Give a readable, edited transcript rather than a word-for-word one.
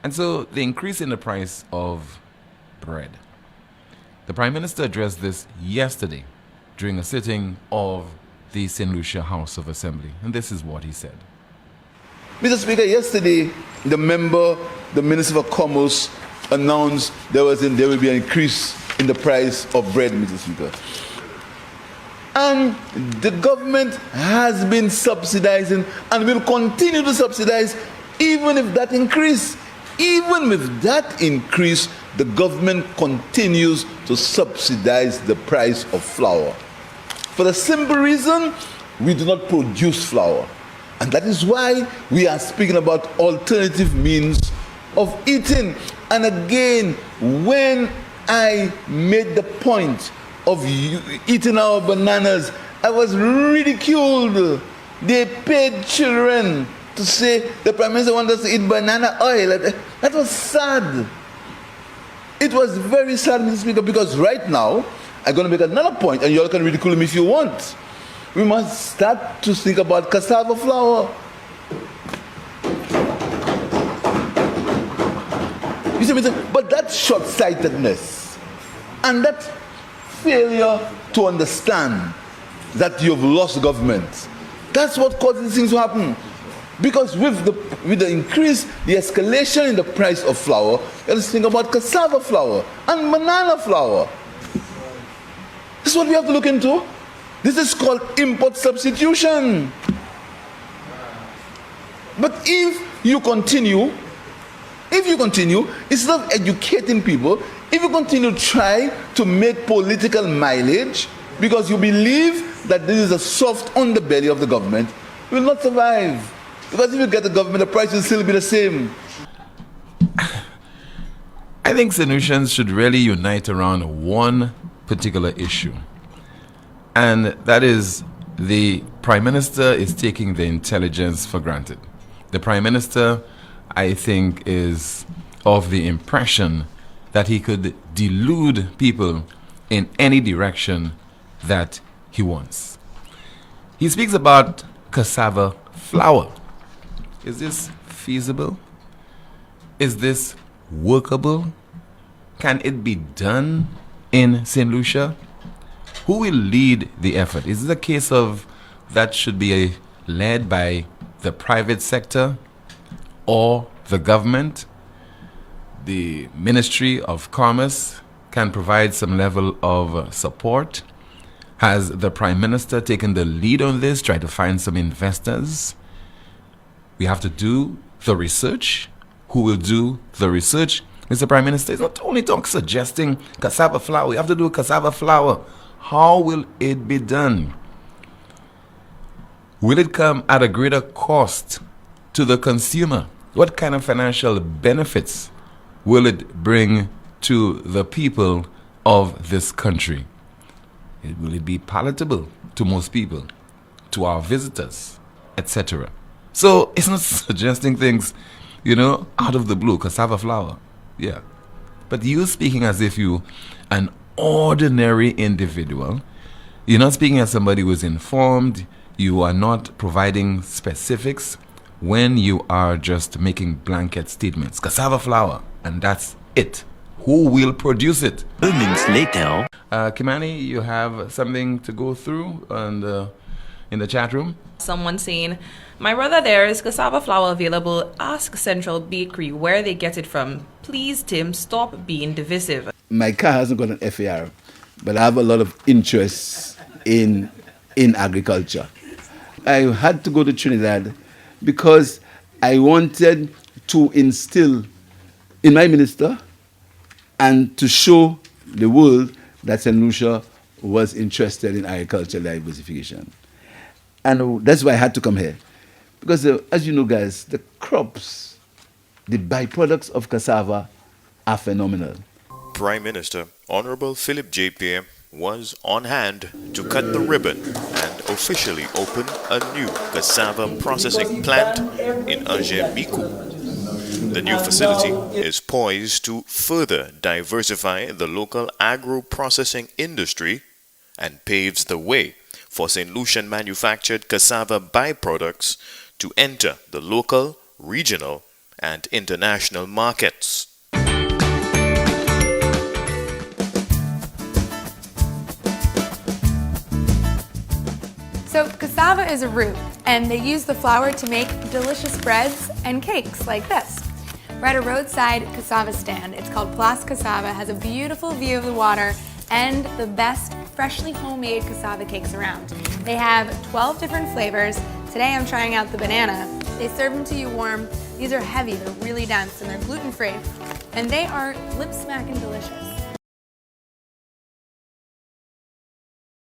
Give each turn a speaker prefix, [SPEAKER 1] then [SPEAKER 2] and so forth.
[SPEAKER 1] And so the increase in the price of bread. The Prime Minister addressed this yesterday during a sitting of the St. Lucia House of Assembly. And this is what he said.
[SPEAKER 2] Mr. Speaker, yesterday the Minister for Commerce announced there will be an increase in the price of bread, Mr. Speaker. And the government has been subsidizing and will continue to subsidize even if that increase. Even with that increase, the government continues to subsidize the price of flour. For the simple reason, we do not produce flour. And that is why we are speaking about alternative means of eating. And again, when I made the point of eating our bananas, I was ridiculed. They paid children to say the Prime Minister wants us to eat banana oil. That was sad. It was very sad, Mr. Speaker, because right now, I'm going to make another point, and you all can ridicule me if you want. We must start to think about cassava flour. You see, Mr. But that short-sightedness and that failure to understand that you've lost government, that's what causes things to happen. Because with the increase, the escalation in the price of flour, let's think about cassava flour and banana flour. This is what we have to look into. This is called import substitution. But if you continue, instead of educating people, if you continue to try to make political mileage because you believe that this is a soft underbelly of the government, you will not survive. Because if you get the government, the price will still be the same.
[SPEAKER 1] I think Sanusians should really unite around one particular issue. And that is the Prime Minister is taking the intelligence for granted. The Prime Minister, I think, is of the impression that he could delude people in any direction that he wants. He speaks about cassava flour. Is this feasible? Is this workable? Can it be done in St. Lucia? Who will lead the effort? Is it a case of that should be led by the private sector or the government? The Ministry of Commerce can provide some level of support. Has the Prime Minister taken the lead on this, try to find some investors? We have to do the research. Who will do the research? Mr. Prime Minister is not only suggesting cassava flour. We have to do cassava flour. How will it be done? Will it come at a greater cost to the consumer? What kind of financial benefits will it bring to the people of this country? Will it be palatable to most people, to our visitors, etc.? So it's not suggesting things, out of the blue, cassava flour. Yeah. But you speaking as if you an ordinary individual. You're not speaking as somebody who is informed. You are not providing specifics when you are just making blanket statements. Cassava flour, and that's it. Who will produce it?
[SPEAKER 3] Moments later.
[SPEAKER 1] Kimani, you have something to go through in the chat room?
[SPEAKER 4] Someone saying, my brother, there is cassava flour available. Ask Central Bakery where they get it from. Please, TiM, stop being divisive.
[SPEAKER 2] My car hasn't got an FAR, but I have a lot of interest in agriculture. I had to go to Trinidad because I wanted to instill in my minister and to show the world that St. Lucia was interested in agricultural diversification. And that's why I had to come here. Because as you know, guys, the crops, the byproducts of cassava are phenomenal.
[SPEAKER 5] Prime Minister Honorable Philip JPM was on hand to cut the ribbon and officially open a new cassava processing plant in Angers-Micoud. The new facility is poised to further diversify the local agro-processing industry and paves the way for St. Lucian manufactured cassava byproducts to enter the local, regional, and international markets.
[SPEAKER 3] So cassava is a root, and they use the flour to make delicious breads and cakes like this. We're at a roadside cassava stand. It's called Place Cassava, has a beautiful view of the water, and the best freshly homemade cassava cakes around. They have 12 different flavors. Today I'm trying out the banana. They serve them to you warm. These are heavy, they're really dense, and they're gluten-free. And they are lip-smacking delicious.